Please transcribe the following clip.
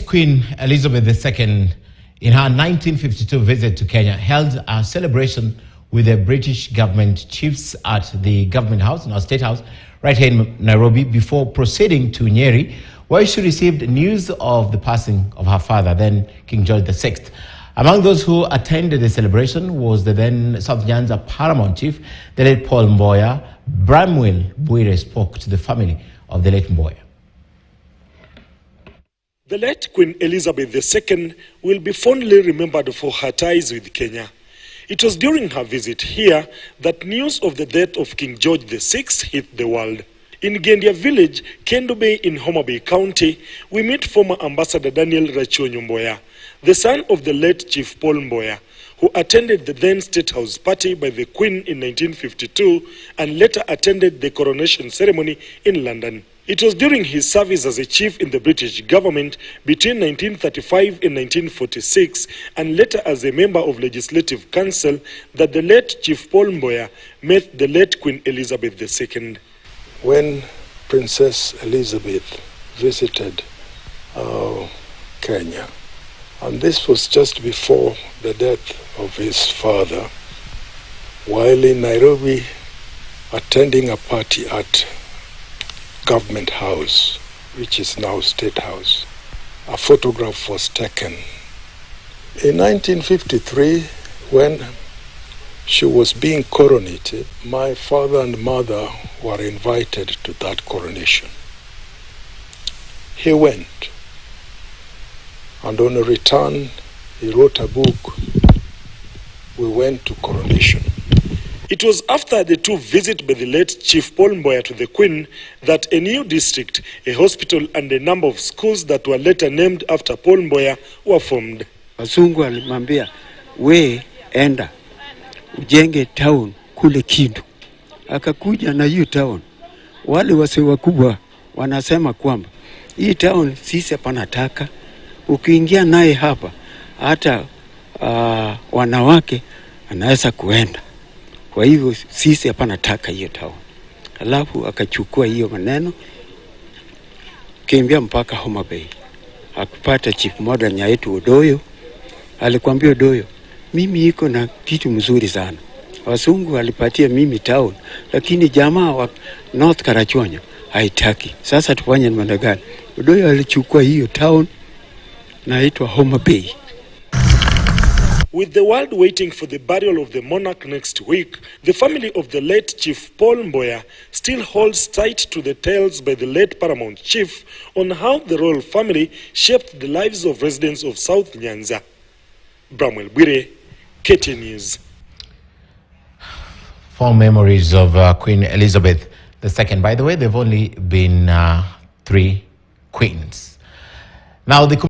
Queen Elizabeth II, in her 1952 visit to Kenya, held a celebration with the British government chiefs at the Government House, our State House, right here in Nairobi, before proceeding to Nyeri, where she received news of the passing of her father, then King George VI. Among those who attended the celebration was the then South Nyanza Paramount Chief, the late Paul Mboya. Bramwell Bwire spoke to the family of the late Mboya. The late Queen Elizabeth II will be fondly remembered for her ties with Kenya. It was during her visit here that news of the death of King George VI hit the world. In Gendia village, Kendu Bay in Homa Bay County, we meet former Ambassador Daniel Rachonyo Mboya, the son of the late Chief Paul Mboya, who attended the then State House party by the Queen in 1952 and later attended the coronation ceremony in London. It was during his service as a chief in the British government between 1935 and 1946 and later as a member of Legislative Council that the late Chief Paul Mboya met the late Queen Elizabeth II. When Princess Elizabeth visited Kenya, and this was just before the death of his father, while in Nairobi attending a party at Government House, which is now State House, a photograph was taken. In 1953, when she was being coronated, my father and mother were invited to that coronation. He went, and on a return, he wrote a book. We went to coronation. It was after the two visits by the late Chief Paul Mboya to the Queen that a new district, a hospital and a number of schools that were later named after Paul Mboya were formed. Wazungu alimwambia, we enda ujenge town kule Kendu. Akakuja na hiyo town. Wale wase wakubwa wanasema kwamba hii town sisi panataka, ukiingia naye hapa hata wanawake anaweza kuenda. Kwa hivyo sisi hapa nataka hiyo town. Alafu akachukua hiyo maneno, kimbia mpaka Homa Bay. Akupata chief moja nyaetu Odoyo. Alikwambia Odoyo, mimi iko na kitu mzuri sana. Wazungu alipatia mimi town, lakini jamaa wa North Karachuonyo haitaki. Sasa tufanye namna gani? Odoyo alichukua hiyo town naitwa Homa Bay. With the world waiting for the burial of the monarch next week, the family of the late Chief Paul Mboya still holds tight to the tales by the late Paramount Chief on how the royal family shaped the lives of residents of South Nyanza. Bramwell Bwire, KTN News. Fond memories of Queen Elizabeth II. By the way, there have only been 3 queens. Now, the